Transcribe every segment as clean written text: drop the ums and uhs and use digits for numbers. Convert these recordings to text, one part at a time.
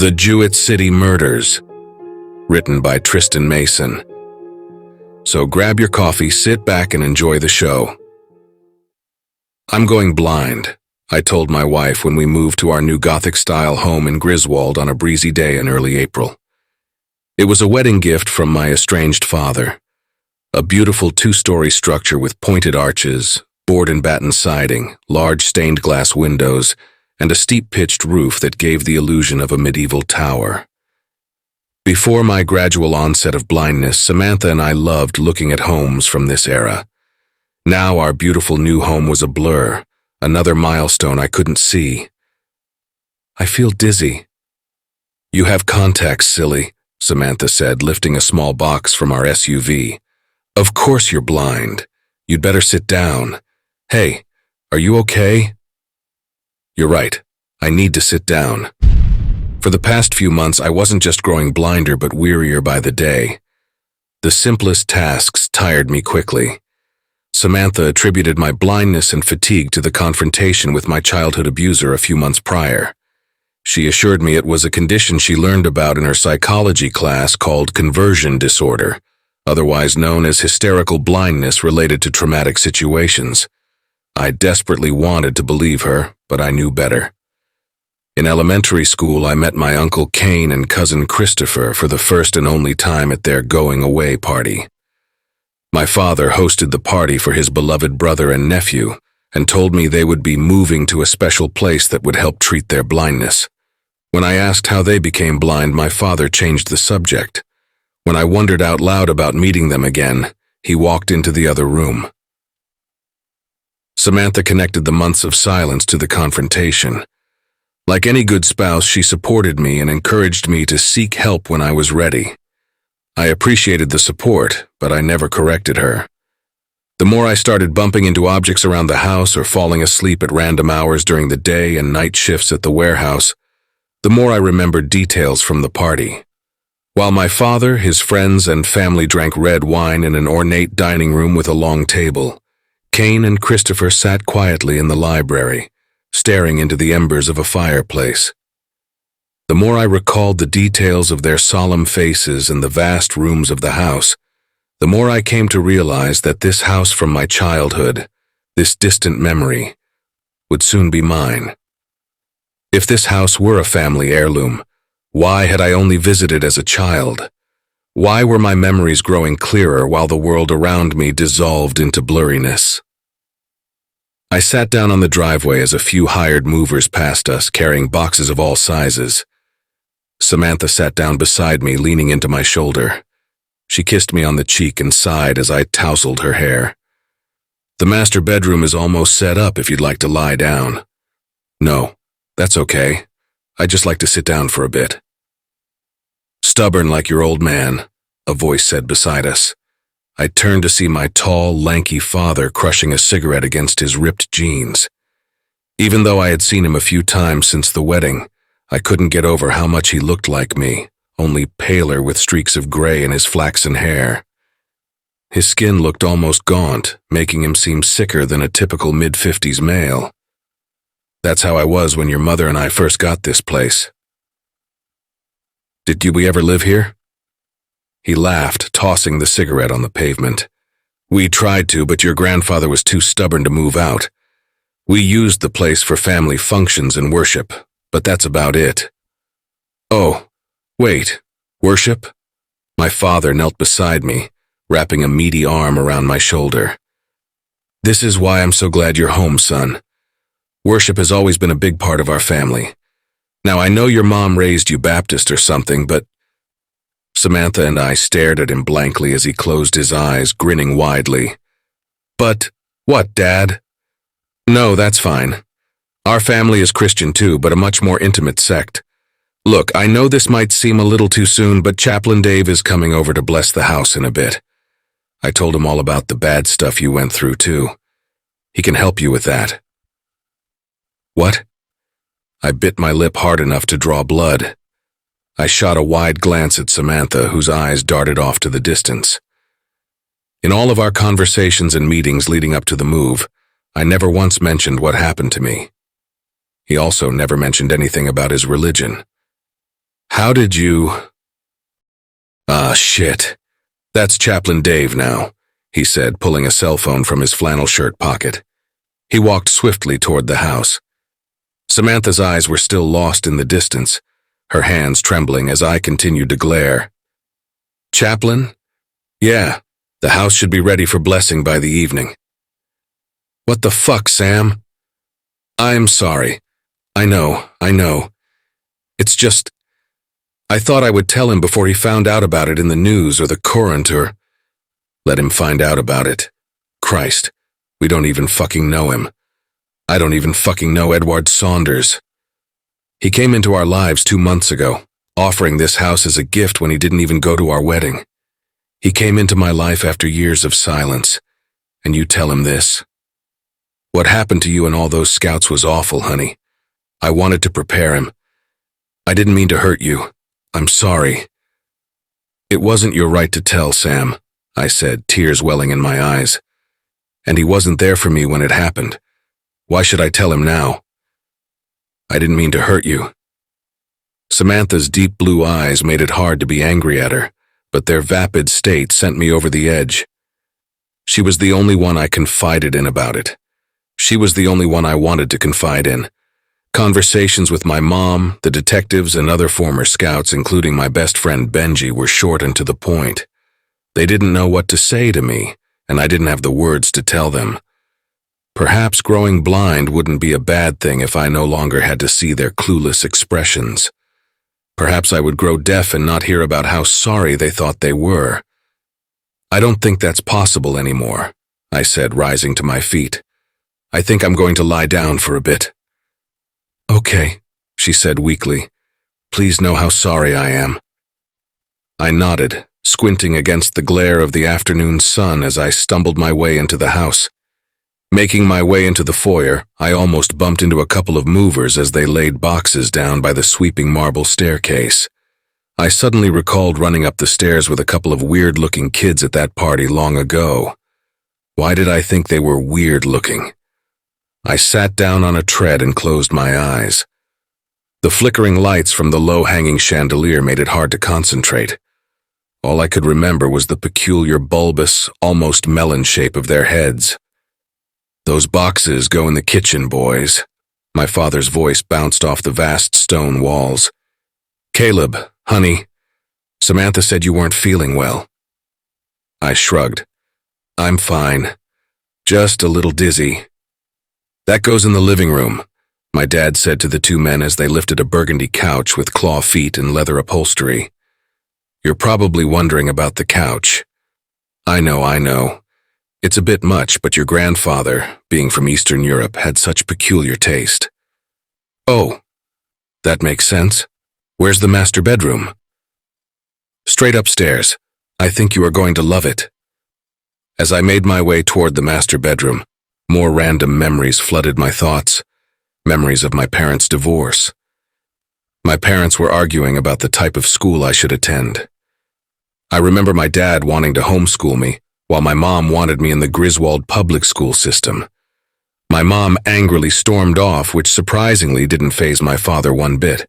The Jewett City Murders, written by Tristan Mason. So grab your coffee, sit back, and enjoy the show. I'm going blind, I told my wife when we moved to our new Gothic-style home in Griswold on a breezy day in early April. It was a wedding gift from my estranged father. A beautiful two-story structure with pointed arches, board and batten siding, large stained glass windows, and a steep-pitched roof that gave the illusion of a medieval tower. Before my gradual onset of blindness, Samantha and I loved looking at homes from this era. Now our beautiful new home was a blur, another milestone I couldn't see. I feel dizzy. You have contacts, silly, Samantha said, lifting a small box from our SUV. Of course you're blind. You'd better sit down. Hey, are you okay? You're right. I need to sit down. For the past few months, I wasn't just growing blinder but wearier by the day. The simplest tasks tired me quickly. Samantha attributed my blindness and fatigue to the confrontation with my childhood abuser a few months prior. She assured me it was a condition she learned about in her psychology class called conversion disorder, otherwise known as hysterical blindness related to traumatic situations. I desperately wanted to believe her, but I knew better. In elementary school, I met my Uncle Cain and cousin Christopher for the first and only time at their going-away party. My father hosted the party for his beloved brother and nephew and told me they would be moving to a special place that would help treat their blindness. When I asked how they became blind, my father changed the subject. When I wondered out loud about meeting them again, he walked into the other room. Samantha connected the months of silence to the confrontation. Like any good spouse, she supported me and encouraged me to seek help when I was ready. I appreciated the support, but I never corrected her. The more I started bumping into objects around the house or falling asleep at random hours during the day and night shifts at the warehouse, the more I remembered details from the party. While my father, his friends, and family drank red wine in an ornate dining room with a long table, Cain and Christopher sat quietly in the library, staring into the embers of a fireplace. The more I recalled the details of their solemn faces and the vast rooms of the house, the more I came to realize that this house from my childhood, this distant memory, would soon be mine. If this house were a family heirloom, why had I only visited as a child? Why were my memories growing clearer while the world around me dissolved into blurriness? I sat down on the driveway as a few hired movers passed us, carrying boxes of all sizes. Samantha sat down beside me, leaning into my shoulder. She kissed me on the cheek and sighed as I tousled her hair. The master bedroom is almost set up if you'd like to lie down. No, that's okay. I'd just like to sit down for a bit. Stubborn like your old man, a voice said beside us. I turned to see my tall, lanky father crushing a cigarette against his ripped jeans. Even though I had seen him a few times since the wedding, I couldn't get over how much he looked like me, only paler with streaks of gray in his flaxen hair. His skin looked almost gaunt, making him seem sicker than a typical mid-50s male. That's how I was when your mother and I first got this place. Did we ever live here? He laughed, tossing the cigarette on the pavement. We tried to, but your grandfather was too stubborn to move out. We used the place for family functions and worship, but that's about it. Oh, wait, worship? My father knelt beside me, wrapping a meaty arm around my shoulder. This is why I'm so glad you're home, son. Worship has always been a big part of our family. Now, I know your mom raised you Baptist or something, but... Samantha and I stared at him blankly as he closed his eyes, grinning widely. But, what, Dad? No, that's fine. Our family is Christian too, but a much more intimate sect. Look, I know this might seem a little too soon, but Chaplain Dave is coming over to bless the house in a bit. I told him all about the bad stuff you went through too. He can help you with that. What? I bit my lip hard enough to draw blood. I shot a wide glance at Samantha, whose eyes darted off to the distance. In all of our conversations and meetings leading up to the move, I never once mentioned what happened to me. He also never mentioned anything about his religion. How did you... Ah, shit. That's Chaplain Dave now, he said, pulling a cell phone from his flannel shirt pocket. He walked swiftly toward the house. Samantha's eyes were still lost in the distance, her hands trembling as I continued to glare. Chaplain? Yeah, the house should be ready for blessing by the evening. What the fuck, Sam? I'm sorry. I know. It's just... I thought I would tell him before he found out about it in the news or the current or... Let him find out about it. Christ, we don't even fucking know him. I don't even fucking know Edward Saunders. He came into our lives 2 months ago, offering this house as a gift when he didn't even go to our wedding. He came into my life after years of silence, and you tell him this. What happened to you and all those scouts was awful, honey. I wanted to prepare him. I didn't mean to hurt you. I'm sorry. It wasn't your right to tell, Sam, I said, tears welling in my eyes. And he wasn't there for me when it happened. Why should I tell him now? I didn't mean to hurt you. Samantha's deep blue eyes made it hard to be angry at her, but their vapid state sent me over the edge. She was the only one I confided in about it. She was the only one I wanted to confide in. Conversations with my mom, the detectives, and other former scouts, including my best friend Benji, were short and to the point. They didn't know what to say to me, and I didn't have the words to tell them. Perhaps growing blind wouldn't be a bad thing if I no longer had to see their clueless expressions. Perhaps I would grow deaf and not hear about how sorry they thought they were. I don't think that's possible anymore, I said, rising to my feet. I think I'm going to lie down for a bit. Okay, she said weakly. Please know how sorry I am. I nodded, squinting against the glare of the afternoon sun as I stumbled my way into the house. Making my way into the foyer, I almost bumped into a couple of movers as they laid boxes down by the sweeping marble staircase. I suddenly recalled running up the stairs with a couple of weird-looking kids at that party long ago. Why did I think they were weird-looking? I sat down on a tread and closed my eyes. The flickering lights from the low-hanging chandelier made it hard to concentrate. All I could remember was the peculiar bulbous, almost melon shape of their heads. Those boxes go in the kitchen, boys. My father's voice bounced off the vast stone walls. Caleb, honey, Samantha said you weren't feeling well. I shrugged. I'm fine. Just a little dizzy. That goes in the living room, my dad said to the two men as they lifted a burgundy couch with claw feet and leather upholstery. You're probably wondering about the couch. I know. It's a bit much, but your grandfather, being from Eastern Europe, had such peculiar taste. Oh, that makes sense. Where's the master bedroom? Straight upstairs. I think you are going to love it. As I made my way toward the master bedroom, more random memories flooded my thoughts. Memories of my parents' divorce. My parents were arguing about the type of school I should attend. I remember my dad wanting to homeschool me, while my mom wanted me in the Griswold public school system. My mom angrily stormed off, which surprisingly didn't faze my father one bit.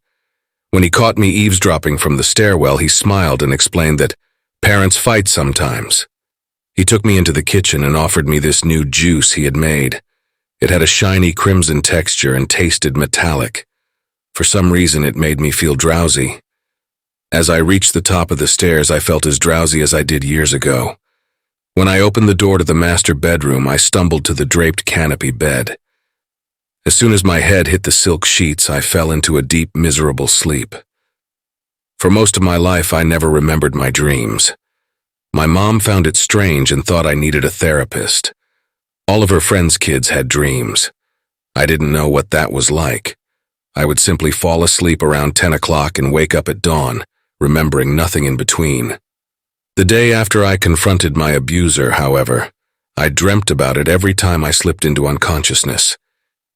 When he caught me eavesdropping from the stairwell, he smiled and explained that parents fight sometimes. He took me into the kitchen and offered me this new juice he had made. It had a shiny crimson texture and tasted metallic. For some reason, it made me feel drowsy. As I reached the top of the stairs, I felt as drowsy as I did years ago. When I opened the door to the master bedroom, I stumbled to the draped canopy bed. As soon as my head hit the silk sheets, I fell into a deep, miserable sleep. For most of my life, I never remembered my dreams. My mom found it strange and thought I needed a therapist. All of her friends' kids had dreams. I didn't know what that was like. I would simply fall asleep around 10 o'clock and wake up at dawn, remembering nothing in between. The day after I confronted my abuser, however, I dreamt about it every time I slipped into unconsciousness.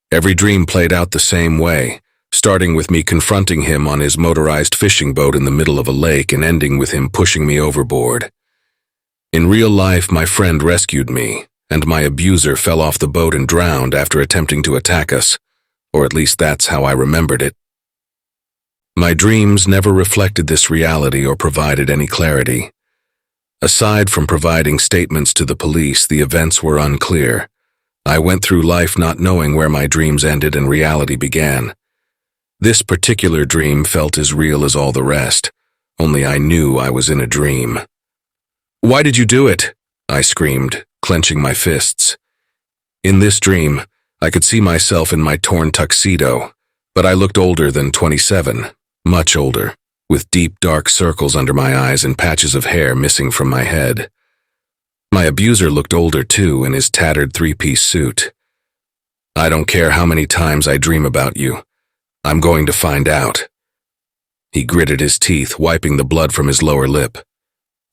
Every dream played out the same way, starting with me confronting him on his motorized fishing boat in the middle of a lake and ending with him pushing me overboard. In real life, my friend rescued me, and my abuser fell off the boat and drowned after attempting to attack us, or at least that's how I remembered it. My dreams never reflected this reality or provided any clarity. Aside from providing statements to the police, the events were unclear. I went through life not knowing where my dreams ended and reality began. This particular dream felt as real as all the rest, only I knew I was in a dream. "Why did you do it?" I screamed, clenching my fists. In this dream, I could see myself in my torn tuxedo, but I looked older than 27, much older, with deep dark circles under my eyes and patches of hair missing from my head. My abuser looked older too in his tattered three-piece suit. "I don't care how many times I dream about you. I'm going to find out." He gritted his teeth, wiping the blood from his lower lip.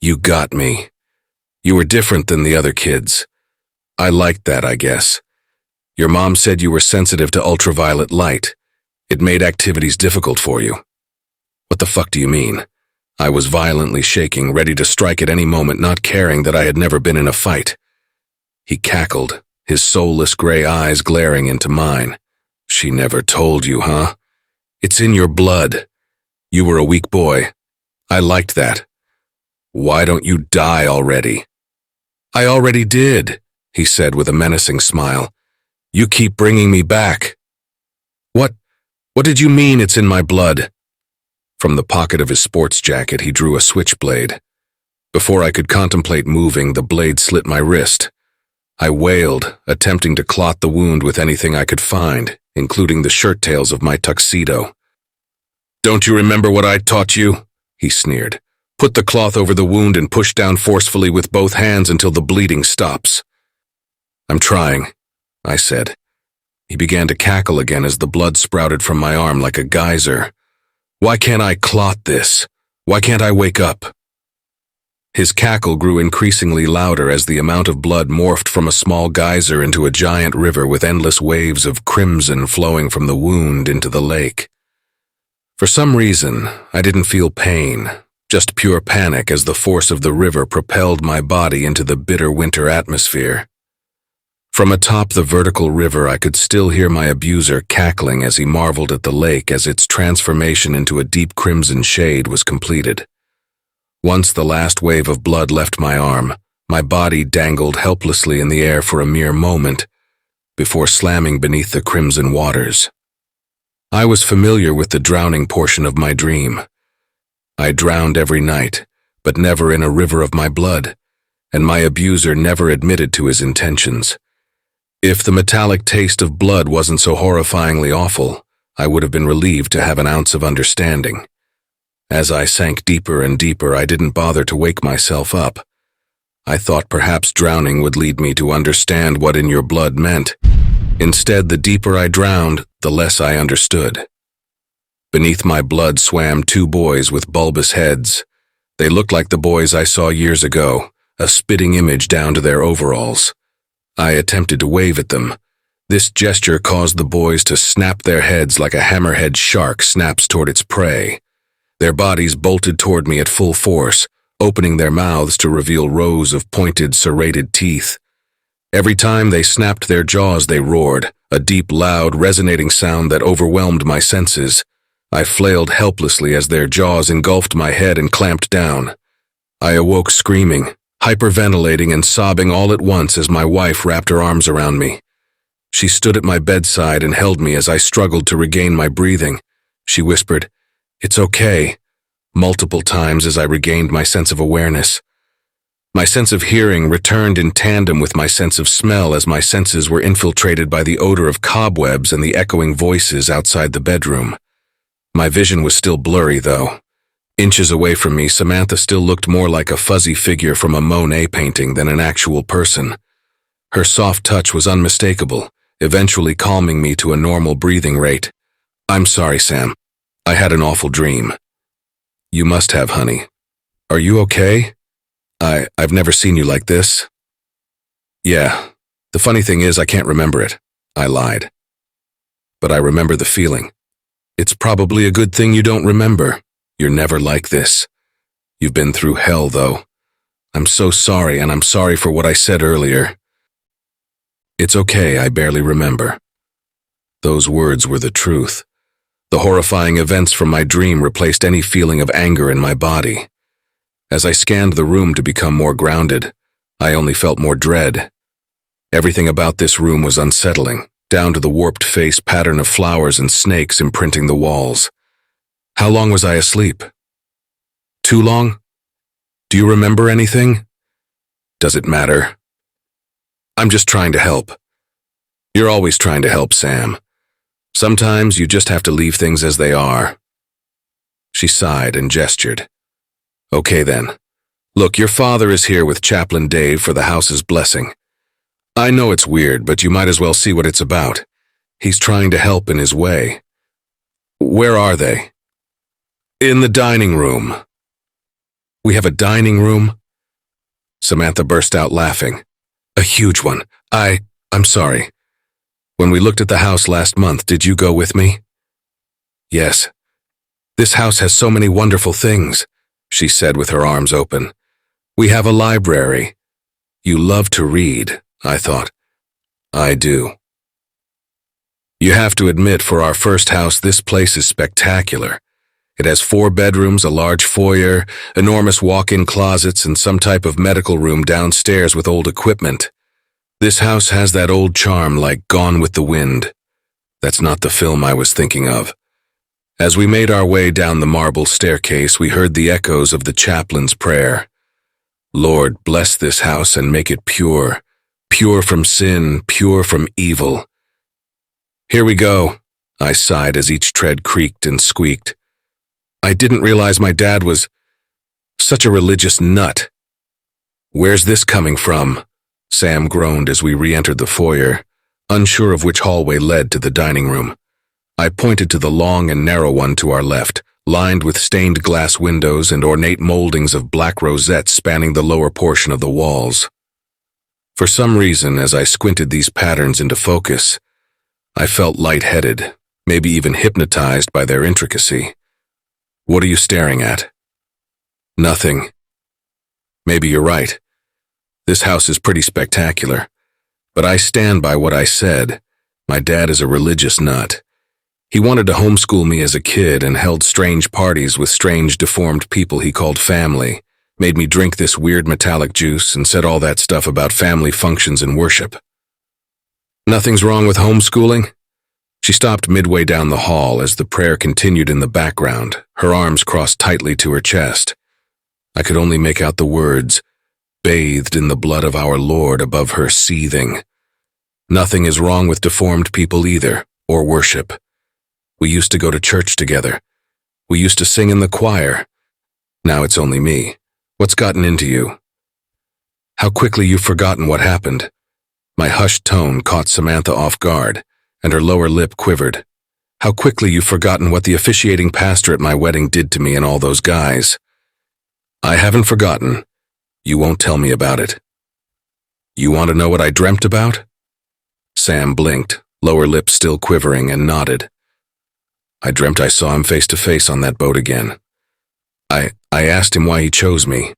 "You got me. You were different than the other kids. I liked that, I guess. Your mom said you were sensitive to ultraviolet light. It made activities difficult for you." "What the fuck do you mean?" I was violently shaking, ready to strike at any moment, not caring that I had never been in a fight. He cackled, his soulless gray eyes glaring into mine. "She never told you, huh? It's in your blood. You were a weak boy. I liked that. Why don't you die already?" "I already did," he said with a menacing smile. "You keep bringing me back." What did you mean it's in my blood?" From the pocket of his sports jacket, he drew a switchblade. Before I could contemplate moving, the blade slit my wrist. I wailed, attempting to clot the wound with anything I could find, including the shirt tails of my tuxedo. "Don't you remember what I taught you?" he sneered. "Put the cloth over the wound and push down forcefully with both hands until the bleeding stops." "I'm trying," I said. He began to cackle again as the blood sprouted from my arm like a geyser. "Why can't I clot this? Why can't I wake up?" His cackle grew increasingly louder as the amount of blood morphed from a small geyser into a giant river with endless waves of crimson flowing from the wound into the lake. For some reason, I didn't feel pain, just pure panic as the force of the river propelled my body into the bitter winter atmosphere. From atop the vertical river, I could still hear my abuser cackling as he marveled at the lake as its transformation into a deep crimson shade was completed. Once the last wave of blood left my arm, my body dangled helplessly in the air for a mere moment before slamming beneath the crimson waters. I was familiar with the drowning portion of my dream. I drowned every night, but never in a river of my blood, and my abuser never admitted to his intentions. If the metallic taste of blood wasn't so horrifyingly awful, I would have been relieved to have an ounce of understanding. As I sank deeper and deeper, I didn't bother to wake myself up. I thought perhaps drowning would lead me to understand what "in your blood" meant. Instead, the deeper I drowned, the less I understood. Beneath my blood swam two boys with bulbous heads. They looked like the boys I saw years ago, a spitting image down to their overalls. I attempted to wave at them. This gesture caused the boys to snap their heads like a hammerhead shark snaps toward its prey. Their bodies bolted toward me at full force, opening their mouths to reveal rows of pointed, serrated teeth. Every time they snapped their jaws, they roared, a deep, loud, resonating sound that overwhelmed my senses. I flailed helplessly as their jaws engulfed my head and clamped down. I awoke screaming, hyperventilating and sobbing all at once as my wife wrapped her arms around me. She stood at my bedside and held me as I struggled to regain my breathing. She whispered, "It's okay," multiple times as I regained my sense of awareness. My sense of hearing returned in tandem with my sense of smell as my senses were infiltrated by the odor of cobwebs and the echoing voices outside the bedroom. My vision was still blurry, though. Inches away from me, Samantha still looked more like a fuzzy figure from a Monet painting than an actual person. Her soft touch was unmistakable, eventually calming me to a normal breathing rate. "I'm sorry, Sam. I had an awful dream." "You must have, honey. Are you okay?" I've never seen you like this." "Yeah. The funny thing is I can't remember it," I lied. "But I remember the feeling. It's probably a good thing you don't remember. You're never like this. You've been through hell, though. I'm so sorry, and I'm sorry for what I said earlier." "It's okay, I barely remember." Those words were the truth. The horrifying events from my dream replaced any feeling of anger in my body. As I scanned the room to become more grounded, I only felt more dread. Everything about this room was unsettling, down to the warped face pattern of flowers and snakes imprinting the walls. How long was I asleep? Too long? Do you remember anything? Does it matter? I'm just trying to help. You're always trying to help, Sam. Sometimes you just have to leave things as they are. She sighed and gestured. Okay then. Look, your father is here with Chaplain Dave for the house's blessing. I know it's weird, but you might as well see what it's about. He's trying to help in his way. Where are they? In the dining room. We have a dining room? Samantha burst out laughing. A huge one. I'm sorry. When we looked at the house last month, did you go with me? Yes. This house has so many wonderful things, she said with her arms open. We have a library. You love to read, I thought. I do. You have to admit, for our first house, this place is spectacular. It has 4 bedrooms, a large foyer, enormous walk-in closets, and some type of medical room downstairs with old equipment. This house has that old charm like Gone with the Wind. That's not the film I was thinking of. As we made our way down the marble staircase, we heard the echoes of the chaplain's prayer. Lord, bless this house and make it pure, pure from sin, pure from evil. Here we go, I sighed as each tread creaked and squeaked. I didn't realize my dad was such a religious nut. Where's this coming from? Sam groaned as we re-entered the foyer, unsure of which hallway led to the dining room. I pointed to the long and narrow one to our left, lined with stained glass windows and ornate moldings of black rosettes spanning the lower portion of the walls. For some reason, as I squinted these patterns into focus, I felt lightheaded, maybe even hypnotized by their intricacy. What are you staring at? Nothing. Maybe you're right. This house is pretty spectacular. But I stand by what I said. My dad is a religious nut. He wanted to homeschool me as a kid and held strange parties with strange, deformed people he called family, made me drink this weird metallic juice, and said all that stuff about family functions and worship. Nothing's wrong with homeschooling? She stopped midway down the hall as the prayer continued in the background, her arms crossed tightly to her chest. I could only make out the words, bathed in the blood of our Lord, above her seething. Nothing is wrong with deformed people either, or worship. We used to go to church together. We used to sing in the choir. Now it's only me. What's gotten into you? How quickly you've forgotten what happened. My hushed tone caught Samantha off guard, and her lower lip quivered. How quickly you've forgotten what the officiating pastor at my wedding did to me and all those guys. I haven't forgotten. You won't tell me about it. You want to know what I dreamt about? Sam blinked, lower lip still quivering, and nodded. I dreamt I saw him face to face on that boat again. I asked him why he chose me.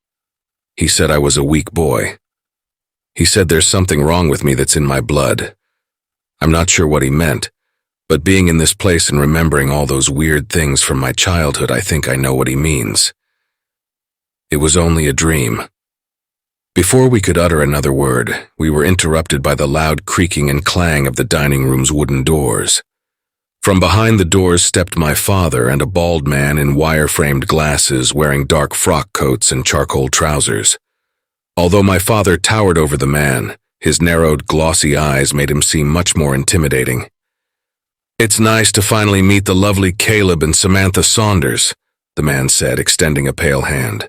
He said I was a weak boy. He said there's something wrong with me that's in my blood. I'm not sure what he meant, but being in this place and remembering all those weird things from my childhood, I think I know what he means. It was only a dream. Before we could utter another word, we were interrupted by the loud creaking and clang of the dining room's wooden doors. From behind the doors stepped my father and a bald man in wire-framed glasses wearing dark frock coats and charcoal trousers. Although my father towered over the man, his narrowed, glossy eyes made him seem much more intimidating. It's nice to finally meet the lovely Caleb and Samantha Saunders, the man said, extending a pale hand.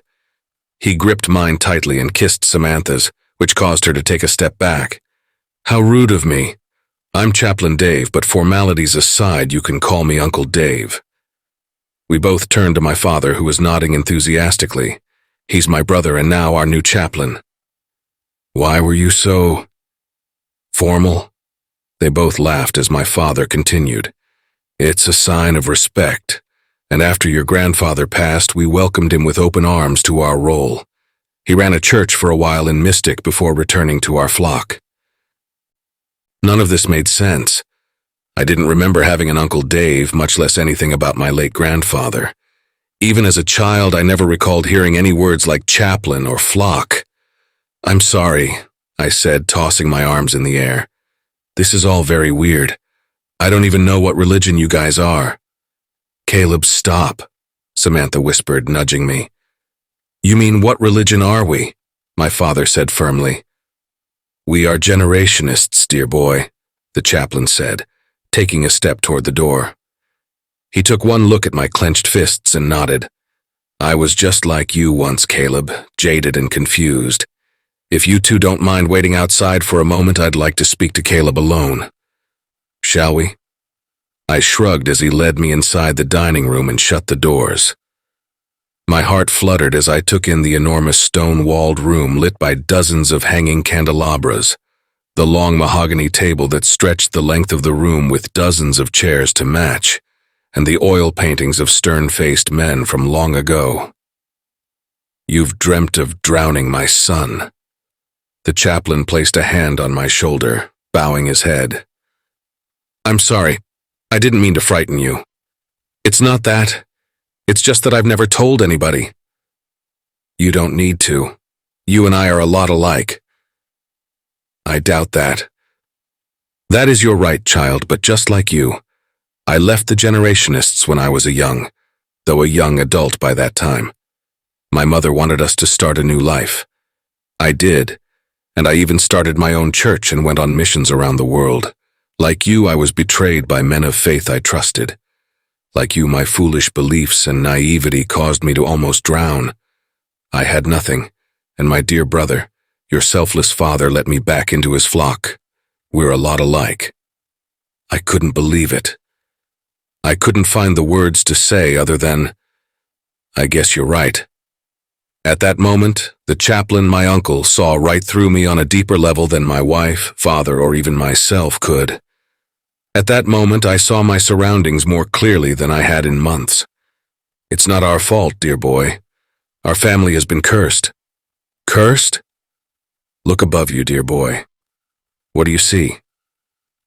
He gripped mine tightly and kissed Samantha's, which caused her to take a step back. How rude of me. I'm Chaplain Dave, but formalities aside, you can call me Uncle Dave. We both turned to my father, who was nodding enthusiastically. He's my brother and now our new chaplain. Why were you so formal? They both laughed as my father continued. It's a sign of respect. And after your grandfather passed, we welcomed him with open arms to our role. He ran a church for a while in Mystic before returning to our flock. None of this made sense. I didn't remember having an Uncle Dave, much less anything about my late grandfather. Even as a child, I never recalled hearing any words like chaplain or flock. "I'm sorry," I said, tossing my arms in the air. "This is all very weird. I don't even know what religion you guys are." "Caleb, stop," Samantha whispered, nudging me. "You mean what religion are we?" my father said firmly. "We are generationists, dear boy," the chaplain said, taking a step toward the door. He took one look at my clenched fists and nodded. "I was just like you once, Caleb, jaded and confused. If you two don't mind waiting outside for a moment, I'd like to speak to Caleb alone. Shall we?" I shrugged as he led me inside the dining room and shut the doors. My heart fluttered as I took in the enormous stone-walled room lit by dozens of hanging candelabras, the long mahogany table that stretched the length of the room with dozens of chairs to match, and the oil paintings of stern-faced men from long ago. "You've dreamt of drowning my son." The chaplain placed a hand on my shoulder, bowing his head. "I'm sorry. I didn't mean to frighten you. It's not that. It's just that I've never told anybody." "You don't need to. You and I are a lot alike." "I doubt that." "That is your right, child, but just like you, I left the generationists when I was though a young adult by that time. My mother wanted us to start a new life. I did, and I even started my own church and went on missions around the world. Like you, I was betrayed by men of faith I trusted. Like you, my foolish beliefs and naivety caused me to almost drown. I had nothing, and my dear brother, your selfless father, let me back into his flock. We're a lot alike." I couldn't believe it. I couldn't find the words to say other than, "I guess you're right." At that moment, the chaplain, my uncle, saw right through me on a deeper level than my wife, father, or even myself could. At that moment, I saw my surroundings more clearly than I had in months. "It's not our fault, dear boy. Our family has been cursed." "Cursed?" "Look above you, dear boy. What do you see?"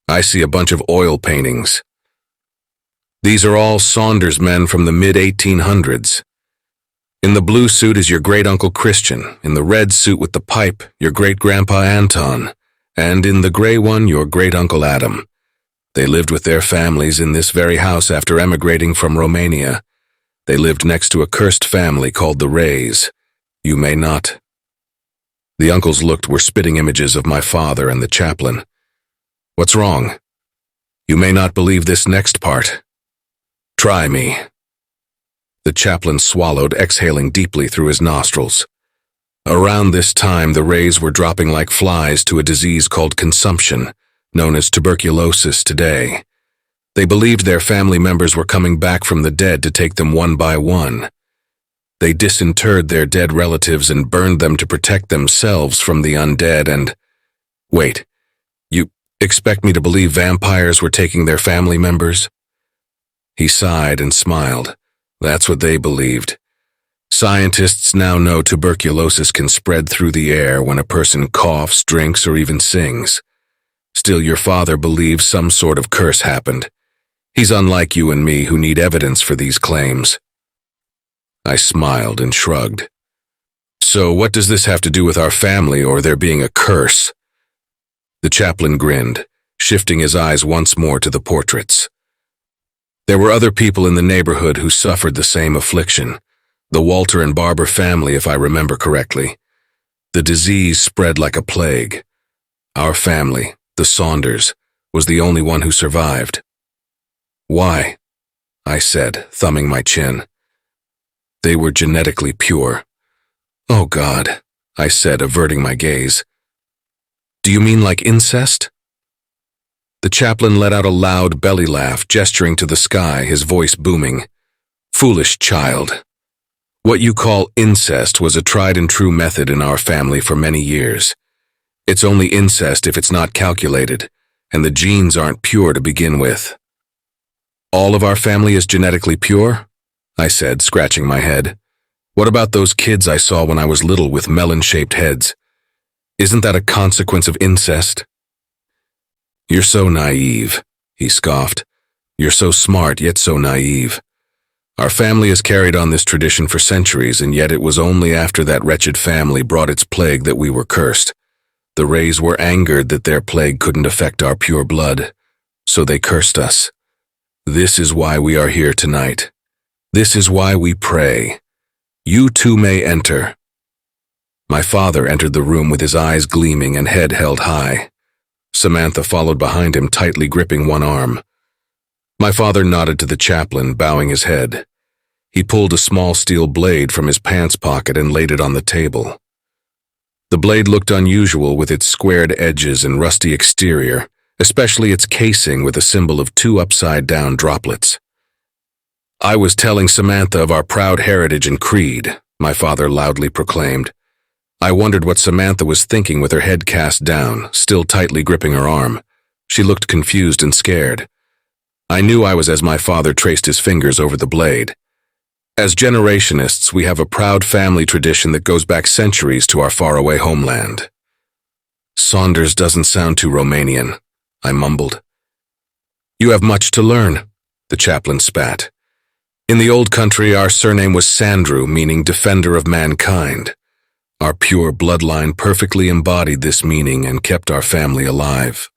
"I see a bunch of oil paintings. These are all Saunders men from the mid-1800s. In the blue suit is your great-uncle Christian, in the red suit with the pipe, your great-grandpa Anton, and in the gray one, your great-uncle Adam. They lived with their families in this very house after emigrating from Romania. They lived next to a cursed family called the Rays. You may not." The uncles were spitting images of my father and the chaplain. "What's wrong? You may not believe this next part. Try me." The chaplain swallowed, exhaling deeply through his nostrils. Around this time, the Rays were dropping like flies to a disease called consumption, known as tuberculosis today. They believed their family members were coming back from the dead to take them one by one. They disinterred their dead relatives and burned them to protect themselves from the undead and— Wait, you expect me to believe vampires were taking their family members? He sighed and smiled. That's what they believed. Scientists now know tuberculosis can spread through the air when a person coughs, drinks, or even sings. Still, your father believes some sort of curse happened. He's unlike you and me who need evidence for these claims. I smiled and shrugged. So what does this have to do with our family or there being a curse? The chaplain grinned, shifting his eyes once more to the portraits. There were other people in the neighborhood who suffered the same affliction. The Walter and Barber family, if I remember correctly. The disease spread like a plague. Our family, the Saunders, was the only one who survived. Why? I said, thumbing my chin. They were genetically pure. Oh God, I said, averting my gaze. Do you mean like incest? The chaplain let out a loud belly laugh, gesturing to the sky, his voice booming. Foolish child. What you call incest was a tried and true method in our family for many years. It's only incest if it's not calculated, and the genes aren't pure to begin with. All of our family is genetically pure? I said, scratching my head. What about those kids I saw when I was little with melon-shaped heads? Isn't that a consequence of incest? You're so naive, he scoffed. "You're so smart, yet so naive. Our family has carried on this tradition for centuries, and yet it was only after that wretched family brought its plague that we were cursed. The Rays were angered that their plague couldn't affect our pure blood, so they cursed us. This is why we are here tonight. This is why we pray. You too may enter." My father entered the room with his eyes gleaming and head held high. Samantha followed behind him, tightly gripping one arm. My father nodded to the chaplain, bowing his head. He pulled a small steel blade from his pants pocket and laid it on the table. The blade looked unusual with its squared edges and rusty exterior, especially its casing with a symbol of 2 upside-down droplets. "I was telling Samantha of our proud heritage and creed," my father loudly proclaimed. I wondered what Samantha was thinking with her head cast down, still tightly gripping her arm. She looked confused and scared. I knew I was as my father traced his fingers over the blade. As generationists, we have a proud family tradition that goes back centuries to our faraway homeland. "Saunders doesn't sound too Romanian," I mumbled. "You have much to learn," the chaplain spat. "In the old country, our surname was Sandrew, meaning defender of mankind. Our pure bloodline perfectly embodied this meaning and kept our family alive.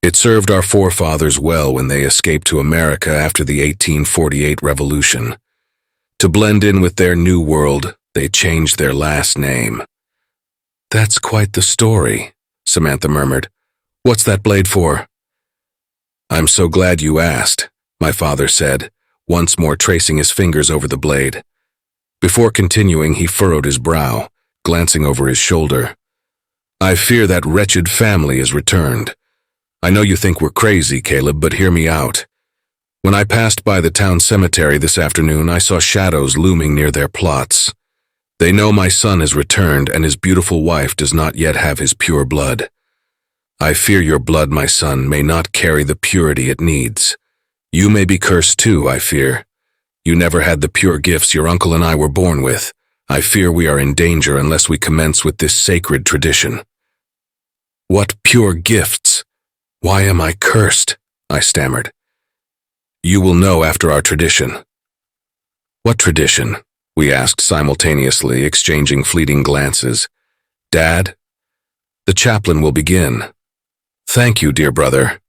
It served our forefathers well when they escaped to America after the 1848 revolution. To blend in with their new world, they changed their last name." "That's quite the story," Samantha murmured. "What's that blade for?" "I'm so glad you asked," my father said, once more tracing his fingers over the blade. Before continuing, he furrowed his brow, glancing over his shoulder. "I fear that wretched family has returned. I know you think we're crazy, Caleb, but hear me out. When I passed by the town cemetery this afternoon, I saw shadows looming near their plots. They know my son has returned and his beautiful wife does not yet have his pure blood. I fear your blood, my son, may not carry the purity it needs. You may be cursed too, I fear. You never had the pure gifts your uncle and I were born with. I fear we are in danger unless we commence with this sacred tradition." "What pure gifts? Why am I cursed?" I stammered. "You will know after our tradition." "What tradition?" we asked simultaneously, exchanging fleeting glances. "Dad?" "The chaplain will begin." "Thank you, dear brother."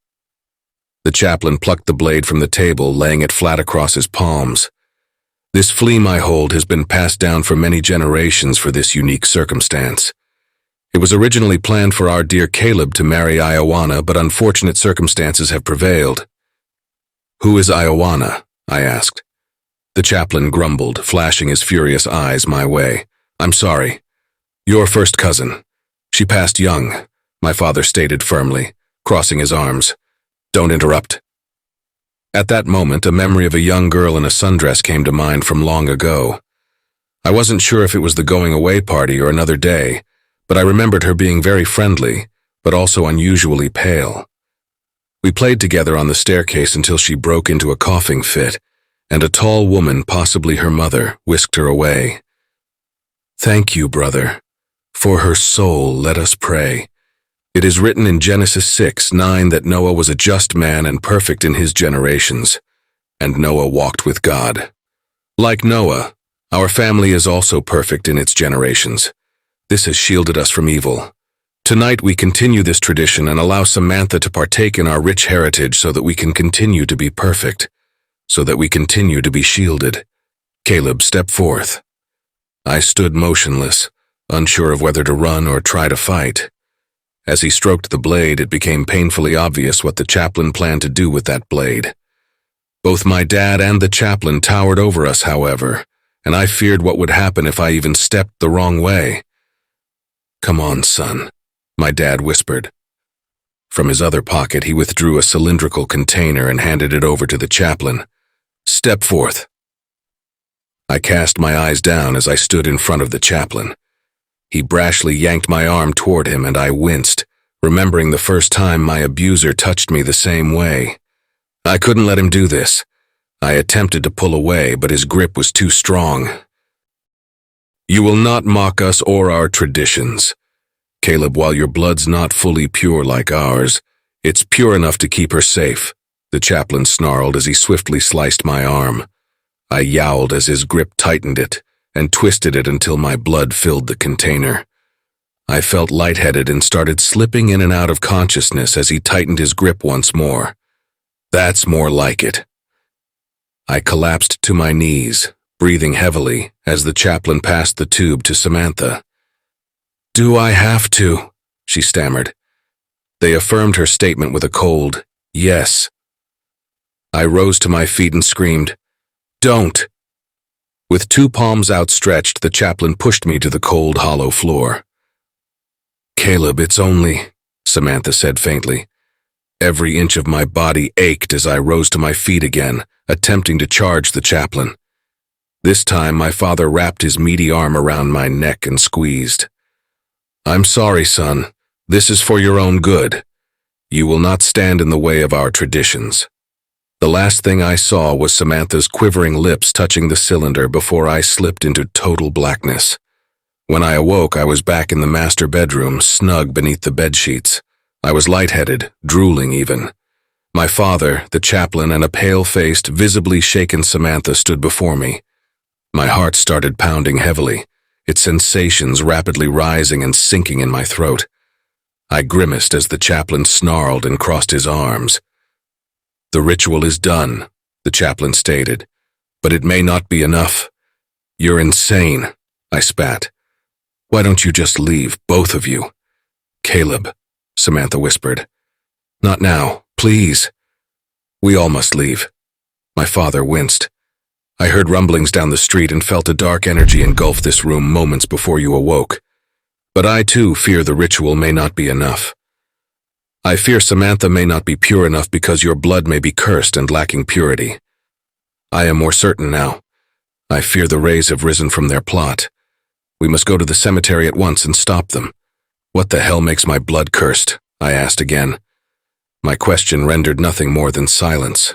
The chaplain plucked the blade from the table, laying it flat across his palms. "This fleam I hold has been passed down for many generations for this unique circumstance. It was originally planned for our dear Caleb to marry Iowana, but unfortunate circumstances have prevailed." "Who is Iowana?" I asked. The chaplain grumbled, flashing his furious eyes my way. "I'm sorry. Your first cousin. She passed young," my father stated firmly, crossing his arms. "Don't interrupt." At that moment, a memory of a young girl in a sundress came to mind from long ago. I wasn't sure if it was the going-away party or another day, but I remembered her being very friendly, but also unusually pale. We played together on the staircase until she broke into a coughing fit, and a tall woman, possibly her mother, whisked her away. "Thank you, brother. For her soul, let us pray. It is written in Genesis 6:9 that Noah was a just man and perfect in his generations, and Noah walked with God. Like Noah, our family is also perfect in its generations. This has shielded us from evil. Tonight we continue this tradition and allow Samantha to partake in our rich heritage so that we can continue to be perfect, so that we continue to be shielded. Caleb, step forth." I stood motionless, unsure of whether to run or try to fight. As he stroked the blade, it became painfully obvious what the chaplain planned to do with that blade. Both my dad and the chaplain towered over us, however, and I feared what would happen if I even stepped the wrong way. "Come on, son," my dad whispered. From his other pocket, he withdrew a cylindrical container and handed it over to the chaplain. "Step forth." I cast my eyes down as I stood in front of the chaplain. He brashly yanked my arm toward him, and I winced, remembering the first time my abuser touched me the same way. I couldn't let him do this. I attempted to pull away, but his grip was too strong. "You will not mock us or our traditions. Caleb, while your blood's not fully pure like ours, it's pure enough to keep her safe," the chaplain snarled as he swiftly sliced my arm. I yowled as his grip tightened it and twisted it until my blood filled the container. I felt lightheaded and started slipping in and out of consciousness as he tightened his grip once more. That's more like it. I collapsed to my knees, breathing heavily as the chaplain passed the tube to Samantha. "Do I have to?" she stammered. They affirmed her statement with a cold, "Yes." I rose to my feet and screamed, "Don't!" With two palms outstretched, the chaplain pushed me to the cold, hollow floor. "Caleb, it's only," Samantha said faintly. Every inch of my body ached as I rose to my feet again, attempting to charge the chaplain. This time, my father wrapped his meaty arm around my neck and squeezed. "I'm sorry, son. This is for your own good. You will not stand in the way of our traditions." The last thing I saw was Samantha's quivering lips touching the cylinder before I slipped into total blackness. When I awoke, I was back in the master bedroom, snug beneath the bedsheets. I was lightheaded, drooling even. My father, the chaplain, and a pale-faced, visibly shaken Samantha stood before me. My heart started pounding heavily, its sensations rapidly rising and sinking in my throat. I grimaced as the chaplain snarled and crossed his arms. "The ritual is done," the chaplain stated, "but it may not be enough." "You're insane," I spat. "Why don't you just leave, both of you?" "Caleb," Samantha whispered. "Not now, please." "We all must leave." My father winced. "I heard rumblings down the street and felt a dark energy engulf this room moments before you awoke. But I too fear the ritual may not be enough. I fear Samantha may not be pure enough because your blood may be cursed and lacking purity. I am more certain now. I fear the rays have risen from their plot. We must go to the cemetery at once and stop them." "What the hell makes my blood cursed?" I asked again. My question rendered nothing more than silence.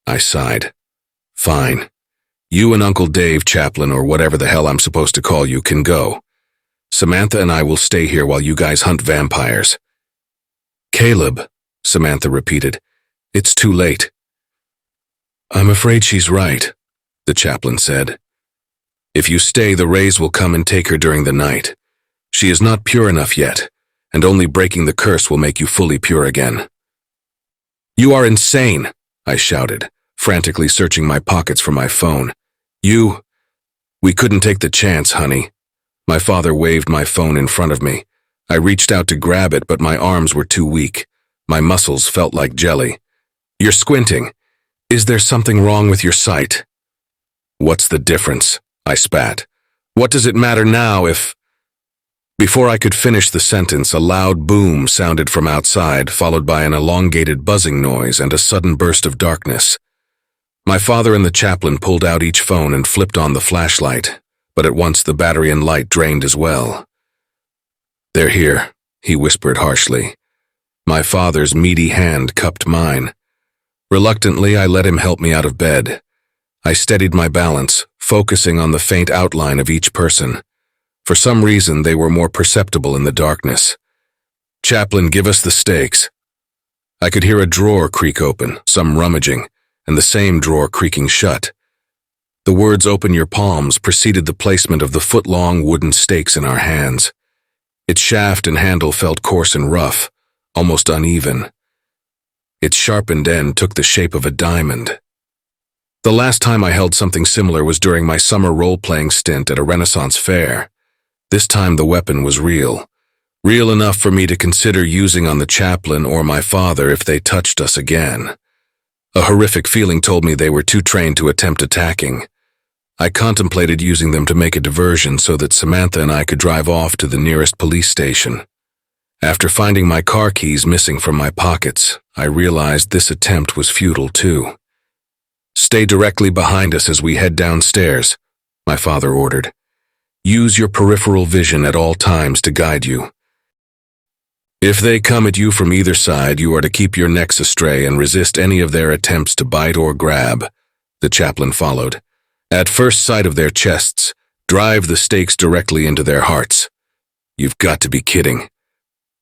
I sighed. "Fine. You and Uncle Dave, chaplain, or whatever the hell I'm supposed to call you, can go. Samantha and I will stay here while you guys hunt vampires." "Caleb," Samantha repeated. "It's too late." "I'm afraid she's right," the chaplain said. "If you stay, the rays will come and take her during the night. She is not pure enough yet, and only breaking the curse will make you fully pure again." "You are insane," I shouted, frantically searching my pockets for my phone. We couldn't take the chance, honey." My father waved my phone in front of me. I reached out to grab it, but my arms were too weak. My muscles felt like jelly. "You're squinting. Is there something wrong with your sight?" "What's the difference?" I spat. "What does it matter now if—" Before I could finish the sentence, a loud boom sounded from outside, followed by an elongated buzzing noise and a sudden burst of darkness. My father and the chaplain pulled out each phone and flipped on the flashlight, but at once the battery and light drained as well. "They're here," he whispered harshly. My father's meaty hand cupped mine. Reluctantly, I let him help me out of bed. I steadied my balance, focusing on the faint outline of each person. For some reason, they were more perceptible in the darkness. "Chaplain, give us the stakes." I could hear a drawer creak open, some rummaging, and the same drawer creaking shut. The words "open your palms" preceded the placement of the foot-long wooden stakes in our hands. Its shaft and handle felt coarse and rough, almost uneven. Its sharpened end took the shape of a diamond. The last time I held something similar was during my summer role-playing stint at a Renaissance fair. This time the weapon was real. Real enough for me to consider using on the chaplain or my father if they touched us again. A horrific feeling told me they were too trained to attempt attacking. I contemplated using them to make a diversion so that Samantha and I could drive off to the nearest police station. After finding my car keys missing from my pockets, I realized this attempt was futile too. "Stay directly behind us as we head downstairs," my father ordered. "Use your peripheral vision at all times to guide you. If they come at you from either side, you are to keep your necks astray and resist any of their attempts to bite or grab," the chaplain followed. "At first sight of their chests, drive the stakes directly into their hearts." "You've got to be kidding."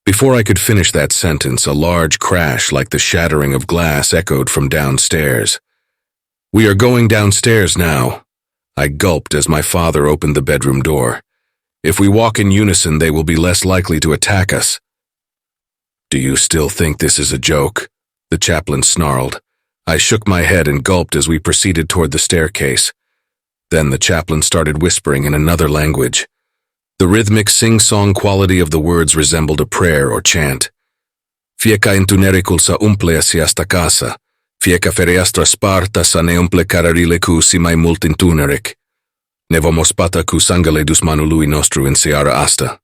Before I could finish that sentence, a large crash like the shattering of glass echoed from downstairs. "We are going downstairs now," I gulped as my father opened the bedroom door. "If we walk in unison, they will be less likely to attack us." "Do you still think this is a joke?" the chaplain snarled. I shook my head and gulped as we proceeded toward the staircase. Then the chaplain started whispering in another language. The rhythmic sing-song quality of the words resembled a prayer or chant. "Fieka intunericul sa umple asiasta casa, fieka fereastra sparta sa ne umple cararile cu si mai mult intuneric. Nevomospata cu sangale dus manului nostru in seara asta."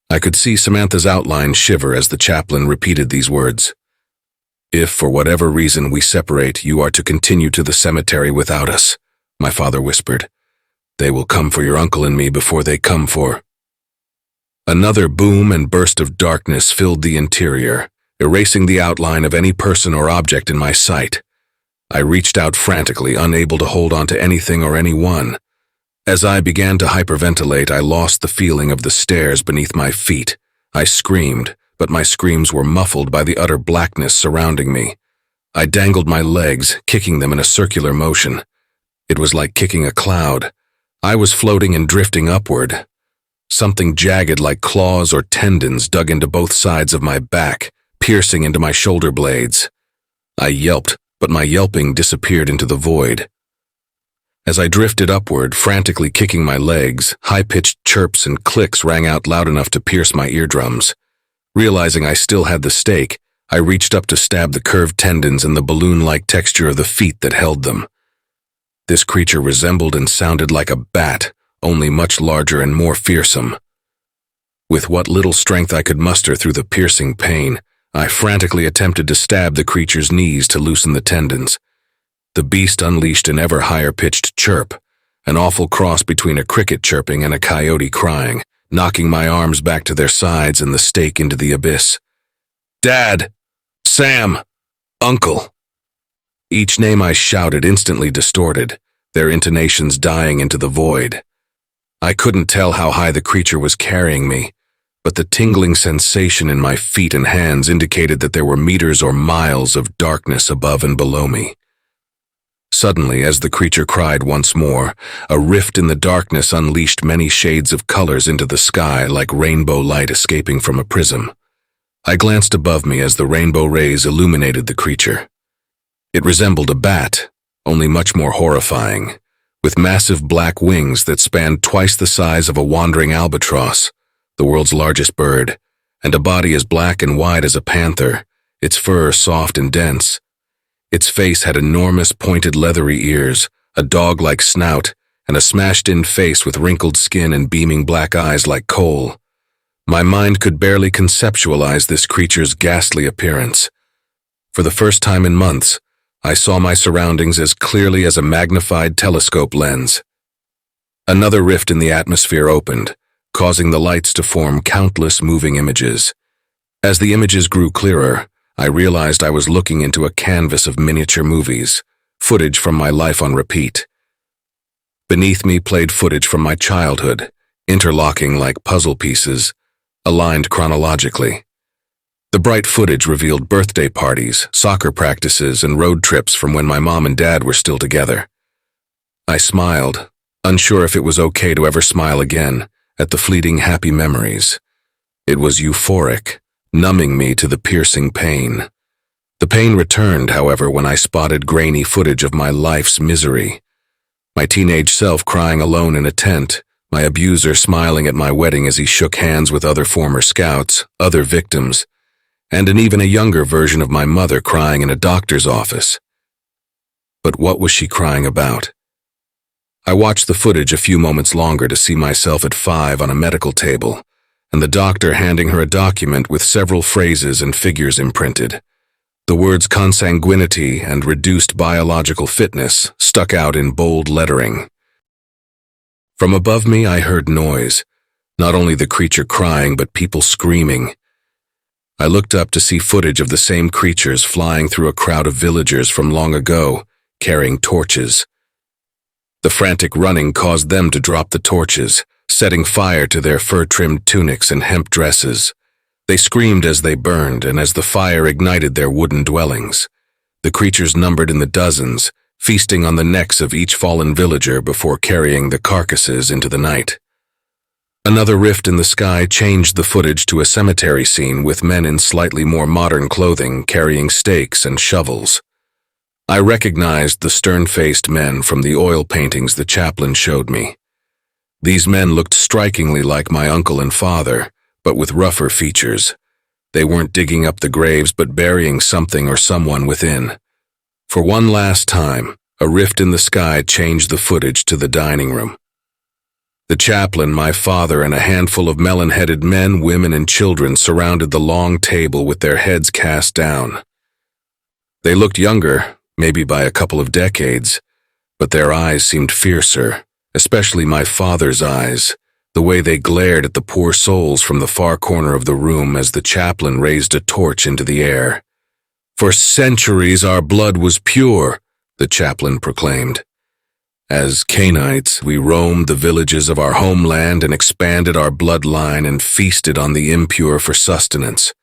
I could see Samantha's outline shiver as the chaplain repeated these words. "If, for whatever reason, we separate, you are to continue to the cemetery without us," my father whispered. "They will come for your uncle and me before they come for—" Another boom and burst of darkness filled the interior, erasing the outline of any person or object in my sight. I reached out frantically, unable to hold on to anything or anyone. As I began to hyperventilate, I lost the feeling of the stairs beneath my feet. I screamed, but my screams were muffled by the utter blackness surrounding me. I dangled my legs, kicking them in a circular motion. It was like kicking a cloud. I was floating and drifting upward. Something jagged like claws or tendons dug into both sides of my back, piercing into my shoulder blades. I yelped, but my yelping disappeared into the void. As I drifted upward, frantically kicking my legs, high-pitched chirps and clicks rang out loud enough to pierce my eardrums. Realizing I still had the stake, I reached up to stab the curved tendons and the balloon-like texture of the feet that held them. This creature resembled and sounded like a bat, only much larger and more fearsome. With what little strength I could muster through the piercing pain, I frantically attempted to stab the creature's knees to loosen the tendons. The beast unleashed an ever higher-pitched chirp, an awful cross between a cricket chirping and a coyote crying, knocking my arms back to their sides and the stake into the abyss. "Dad! Sam! Uncle!" Each name I shouted instantly distorted, their intonations dying into the void. I couldn't tell how high the creature was carrying me, but the tingling sensation in my feet and hands indicated that there were meters or miles of darkness above and below me. Suddenly, as the creature cried once more, a rift in the darkness unleashed many shades of colors into the sky like rainbow light escaping from a prism. I glanced above me as the rainbow rays illuminated the creature. It resembled a bat, only much more horrifying, with massive black wings that spanned twice the size of a wandering albatross, the world's largest bird, and a body as black and wide as a panther, its fur soft and dense. Its face had enormous pointed leathery ears, a dog-like snout, and a smashed-in face with wrinkled skin and beaming black eyes like coal. My mind could barely conceptualize this creature's ghastly appearance. For the first time in months, I saw my surroundings as clearly as a magnified telescope lens. Another rift in the atmosphere opened, causing the lights to form countless moving images. As the images grew clearer, I realized I was looking into a canvas of miniature movies, footage from my life on repeat. Beneath me played footage from my childhood, interlocking like puzzle pieces, aligned chronologically. The bright footage revealed birthday parties, soccer practices, and road trips from when my mom and dad were still together. I smiled, unsure if it was okay to ever smile again, at the fleeting happy memories. It was euphoric, numbing me to the piercing pain. The pain returned, however, when I spotted grainy footage of my life's misery. My teenage self crying alone in a tent, my abuser smiling at my wedding as he shook hands with other former scouts, other victims, and even a younger version of my mother crying in a doctor's office. But what was she crying about? I watched the footage a few moments longer to see myself at 5 on a medical table, and the doctor handing her a document with several phrases and figures imprinted. The words consanguinity and reduced biological fitness stuck out in bold lettering. From above me I heard noise, not only the creature crying but people screaming. I looked up to see footage of the same creatures flying through a crowd of villagers from long ago, carrying torches. The frantic running caused them to drop the torches, setting fire to their fur-trimmed tunics and hemp dresses. They screamed as they burned and as the fire ignited their wooden dwellings. The creatures numbered in the dozens, feasting on the necks of each fallen villager before carrying the carcasses into the night. Another rift in the sky changed the footage to a cemetery scene with men in slightly more modern clothing carrying stakes and shovels. I recognized the stern-faced men from the oil paintings the chaplain showed me. These men looked strikingly like my uncle and father, but with rougher features. They weren't digging up the graves but burying something or someone within. For one last time, a rift in the sky changed the footage to the dining room. The chaplain, my father, and a handful of melon-headed men, women, and children surrounded the long table with their heads cast down. They looked younger, maybe by a couple of decades, but their eyes seemed fiercer, especially my father's eyes, the way they glared at the poor souls from the far corner of the room as the chaplain raised a torch into the air. "For centuries our blood was pure," the chaplain proclaimed. "As Cainites, we roamed the villages of our homeland and expanded our bloodline and feasted on the impure for sustenance.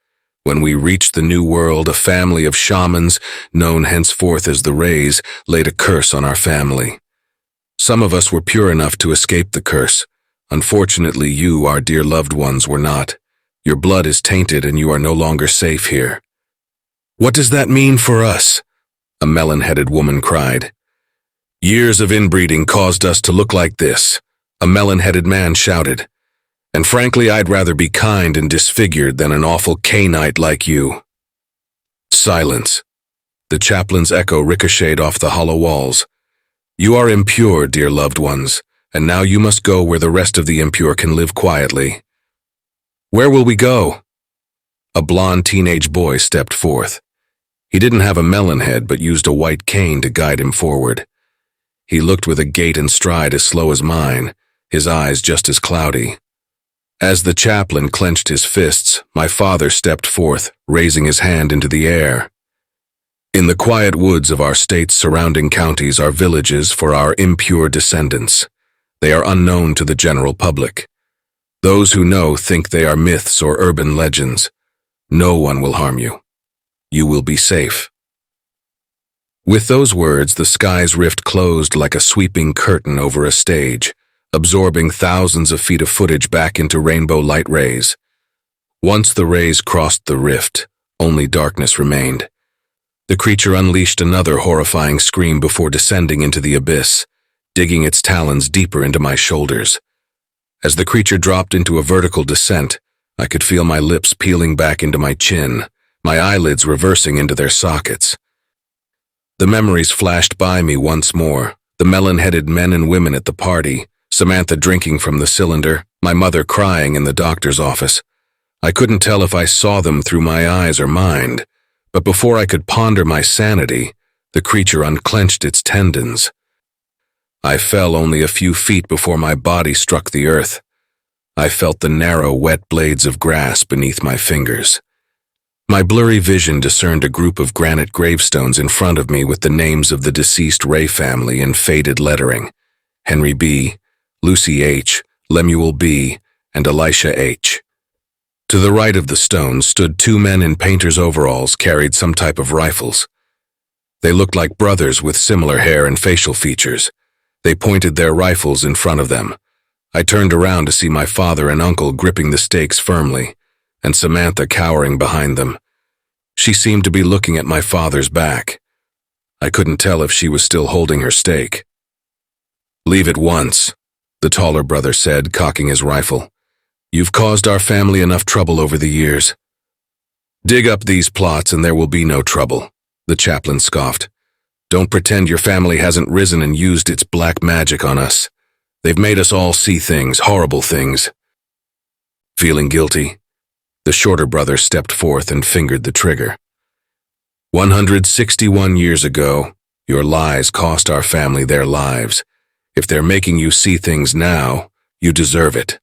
When we reached the New World, a family of shamans, known henceforth as the Rays, laid a curse on our family. Some of us were pure enough to escape the curse. Unfortunately, you, our dear loved ones, were not. Your blood is tainted and you are no longer safe here." "What does that mean for us?" a melon-headed woman cried. "Years of inbreeding caused us to look like this," a melon-headed man shouted. "And frankly, I'd rather be kind and disfigured than an awful Cainite like you." Silence. The chaplain's echo ricocheted off the hollow walls. "You are impure, dear loved ones, and now you must go where the rest of the impure can live quietly." "Where will we go?" A blond teenage boy stepped forth. He didn't have a melon head but used a white cane to guide him forward. He looked with a gait and stride as slow as mine, his eyes just as cloudy. As the chaplain clenched his fists, my father stepped forth, raising his hand into the air. "In the quiet woods of our state's surrounding counties are villages for our impure descendants. They are unknown to the general public. Those who know think they are myths or urban legends. No one will harm you. You will be safe." With those words, the sky's rift closed like a sweeping curtain over a stage, absorbing thousands of feet of footage back into rainbow light rays. Once the rays crossed the rift, only darkness remained. The creature unleashed another horrifying scream before descending into the abyss, digging its talons deeper into my shoulders. As the creature dropped into a vertical descent, I could feel my lips peeling back into my chin, my eyelids reversing into their sockets. The memories flashed by me once more, the melon-headed men and women at the party, Samantha drinking from the cylinder, my mother crying in the doctor's office. I couldn't tell if I saw them through my eyes or mind, but before I could ponder my sanity, the creature unclenched its tendons. I fell only a few feet before my body struck the earth. I felt the narrow, wet blades of grass beneath my fingers. My blurry vision discerned a group of granite gravestones in front of me with the names of the deceased Ray family in faded lettering: Henry B., Lucy H., Lemuel B., and Elisha H. To the right of the stones stood two men in painter's overalls carried some type of rifles. They looked like brothers with similar hair and facial features. They pointed their rifles in front of them. I turned around to see my father and uncle gripping the stakes firmly, and Samantha cowering behind them. She seemed to be looking at my father's back. I couldn't tell if she was still holding her stake. "Leave at once," the taller brother said, cocking his rifle. "You've caused our family enough trouble over the years." "Dig up these plots and there will be no trouble," the chaplain scoffed. "Don't pretend your family hasn't risen and used its black magic on us. They've made us all see things, horrible things." Feeling guilty, the shorter brother stepped forth and fingered the trigger. 161 years ago, your lies cost our family their lives. If they're making you see things now, you deserve it.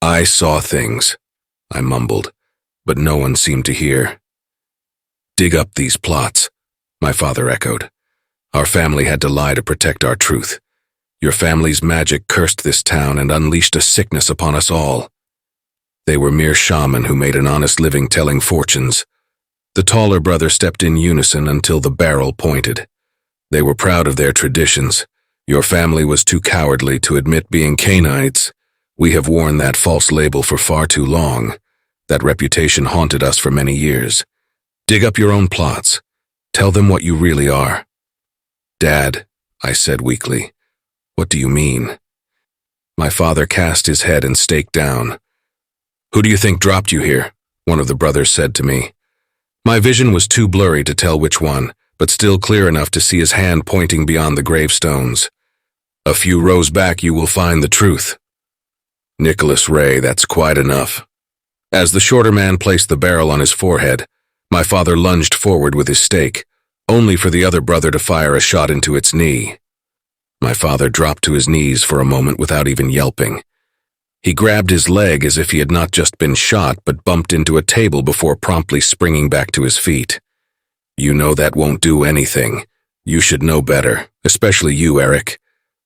"I saw things," I mumbled, but no one seemed to hear. "Dig up these plots," my father echoed. "Our family had to lie to protect our truth. Your family's magic cursed this town and unleashed a sickness upon us all." They were mere shaman who made an honest living telling fortunes. The taller brother stepped in unison until the barrel pointed. They were proud of their traditions. Your family was too cowardly to admit being Canaanites. We have worn that false label for far too long. That reputation haunted us for many years. Dig up your own plots. Tell them what you really are. Dad, I said weakly, what do you mean? My father cast his head and staked down. Who do you think dropped you here? One of the brothers said to me. My vision was too blurry to tell which one, but still clear enough to see his hand pointing beyond the gravestones. A few rows back you will find the truth. Nicholas Ray, that's quite enough. As the shorter man placed the barrel on his forehead, my father lunged forward with his stake, only for the other brother to fire a shot into its knee. My father dropped to his knees for a moment without even yelping. He grabbed his leg as if he had not just been shot but bumped into a table before promptly springing back to his feet. You know that won't do anything. You should know better, especially you, Eric.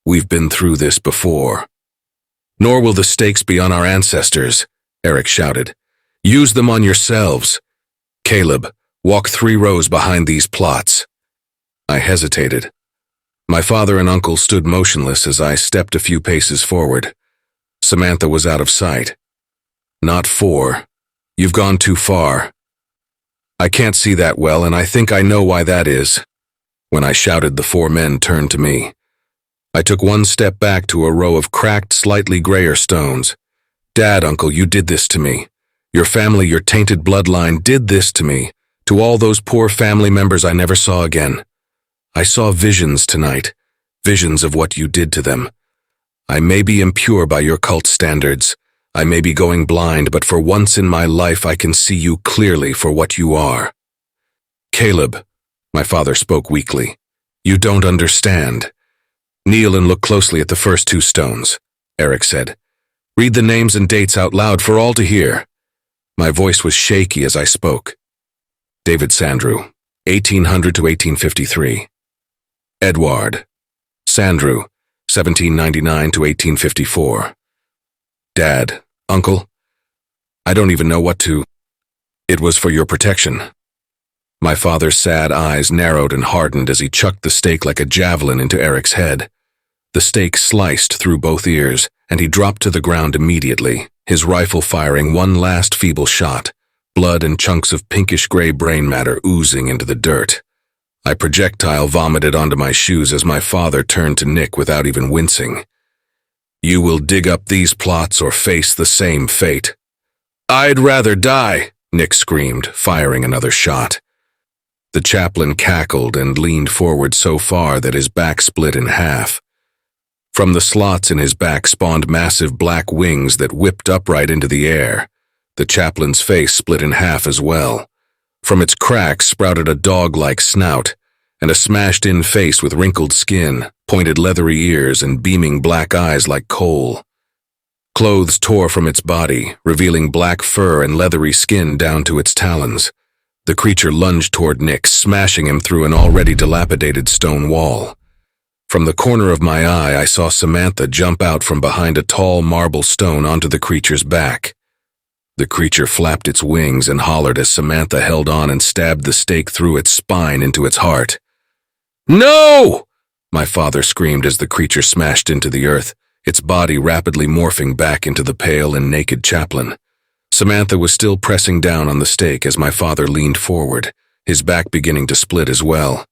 We've been through this before. Nor will the stakes be on our ancestors, Eric shouted. Use them on yourselves. Caleb, walk 3 rows behind these plots. I hesitated. My father and uncle stood motionless as I stepped a few paces forward. Samantha was out of sight. Not 4. You've gone too far. I can't see that well, and I think I know why that is. When I shouted, the 4 men turned to me. I took 1 step back to a row of cracked, slightly grayer stones. Dad, Uncle, you did this to me. Your family, your tainted bloodline did this to me, to all those poor family members I never saw again. I saw visions tonight, visions of what you did to them. I may be impure by your cult standards. I may be going blind, but for once in my life I can see you clearly for what you are. Caleb, my father spoke weakly, you don't understand. Kneel and look closely at the first 2 stones, Eric said. Read the names and dates out loud for all to hear. My voice was shaky as I spoke. David Sandrew, 1800 to 1853. Edward Sandrew, 1799 to 1854. Dad, Uncle, I don't even know what to. It was for your protection. My father's sad eyes narrowed and hardened as he chucked the stake like a javelin into Eric's head. The stake sliced through both ears, and he dropped to the ground immediately, his rifle firing one last feeble shot, blood and chunks of pinkish-gray brain matter oozing into the dirt. I projectile vomited onto my shoes as my father turned to Nick without even wincing. You will dig up these plots or face the same fate. I'd rather die, Nick screamed, firing another shot. The chaplain cackled and leaned forward so far that his back split in half. From the slots in his back spawned massive black wings that whipped upright into the air. The chaplain's face split in half as well. From its cracks sprouted a dog-like snout, and a smashed-in face with wrinkled skin, pointed leathery ears, and beaming black eyes like coal. Clothes tore from its body, revealing black fur and leathery skin down to its talons. The creature lunged toward Nick, smashing him through an already dilapidated stone wall. From the corner of my eye, I saw Samantha jump out from behind a tall marble stone onto the creature's back. The creature flapped its wings and hollered as Samantha held on and stabbed the stake through its spine into its heart. No! My father screamed as the creature smashed into the earth, its body rapidly morphing back into the pale and naked chaplain. Samantha was still pressing down on the stake as my father leaned forward, his back beginning to split as well.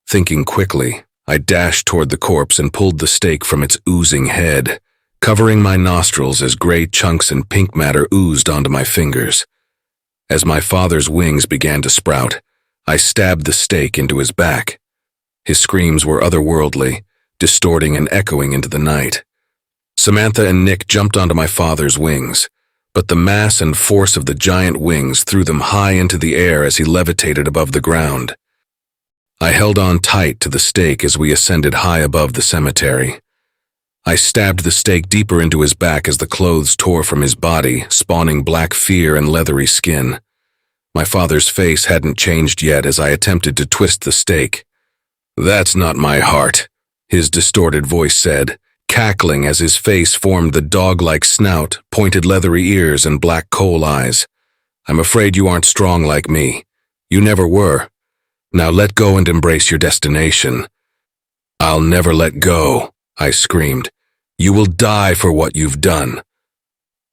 Thinking quickly, I dashed toward the corpse and pulled the stake from its oozing head, covering my nostrils as gray chunks and pink matter oozed onto my fingers. As my father's wings began to sprout, I stabbed the stake into his back. His screams were otherworldly, distorting and echoing into the night. Samantha and Nick jumped onto my father's wings, but the mass and force of the giant wings threw them high into the air as he levitated above the ground. I held on tight to the stake as we ascended high above the cemetery. I stabbed the stake deeper into his back as the clothes tore from his body, spawning black fear and leathery skin. My father's face hadn't changed yet as I attempted to twist the stake. That's not my heart, his distorted voice said. cackling as his face formed the dog-like snout, pointed leathery ears, and black coal eyes. "I'm afraid you aren't strong like me. You never were. Now let go and embrace your destination." "I'll never let go," I screamed. "You will die for what you've done."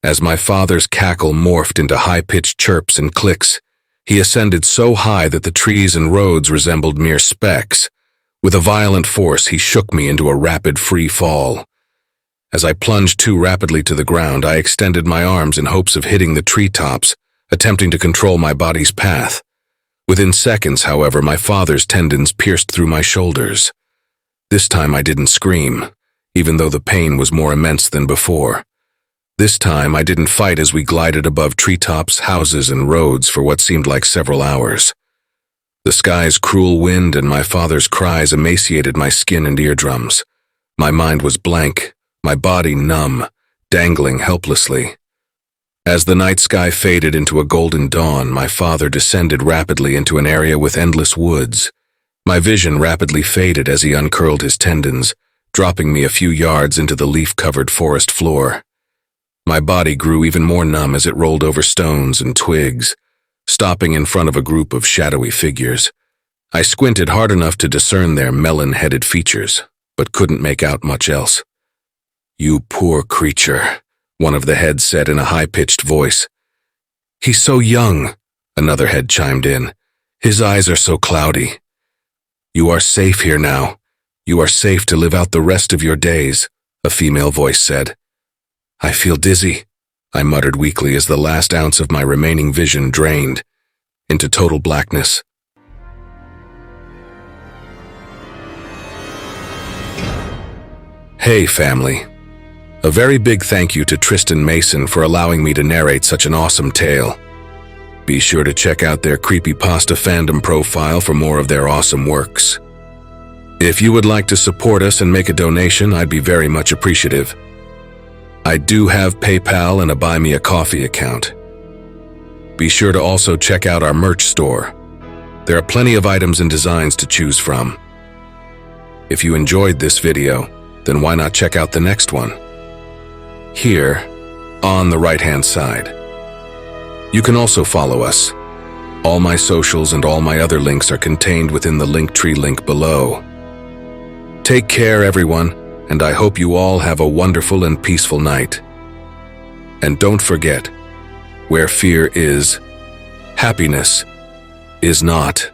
As my father's cackle morphed into high-pitched chirps and clicks, he ascended so high that the trees and roads resembled mere specks. With a violent force, he shook me into a rapid free fall. As I plunged too rapidly to the ground, I extended my arms in hopes of hitting the treetops, attempting to control my body's path. Within seconds, however, my father's tendons pierced through my shoulders. This time I didn't scream, even though the pain was more immense than before. This time I didn't fight as we glided above treetops, houses, and roads for what seemed like several hours. The sky's cruel wind and my father's cries emaciated my skin and eardrums. My mind was blank, my body numb, dangling helplessly. As the night sky faded into a golden dawn, my father descended rapidly into an area with endless woods. My vision rapidly faded as he uncurled his tendons, dropping me a few yards into the leaf-covered forest floor. My body grew even more numb as it rolled over stones and twigs, stopping in front of a group of shadowy figures. I squinted hard enough to discern their melon-headed features, but couldn't make out much else. "You poor creature," one of the heads said in a high-pitched voice. "He's so young," another head chimed in. "His eyes are so cloudy." "You are safe here now. You are safe to live out the rest of your days," a female voice said. "I feel dizzy," I muttered weakly as the last ounce of my remaining vision drained into total blackness. Hey, family. A very big thank you to Tristan Mason for allowing me to narrate such an awesome tale. Be sure to check out their Creepypasta fandom profile for more of their awesome works. If you would like to support us and make a donation, I'd be very much appreciative. I do have PayPal and a Buy Me a Coffee account. Be sure to also check out our merch store. There are plenty of items and designs to choose from. If you enjoyed this video, then why not check out the next one? Here, on the right-hand side. You can also follow us. All my socials and all my other links are contained within the Linktree link below. Take care, everyone, and I hope you all have a wonderful and peaceful night. And don't forget, where fear is, happiness is not.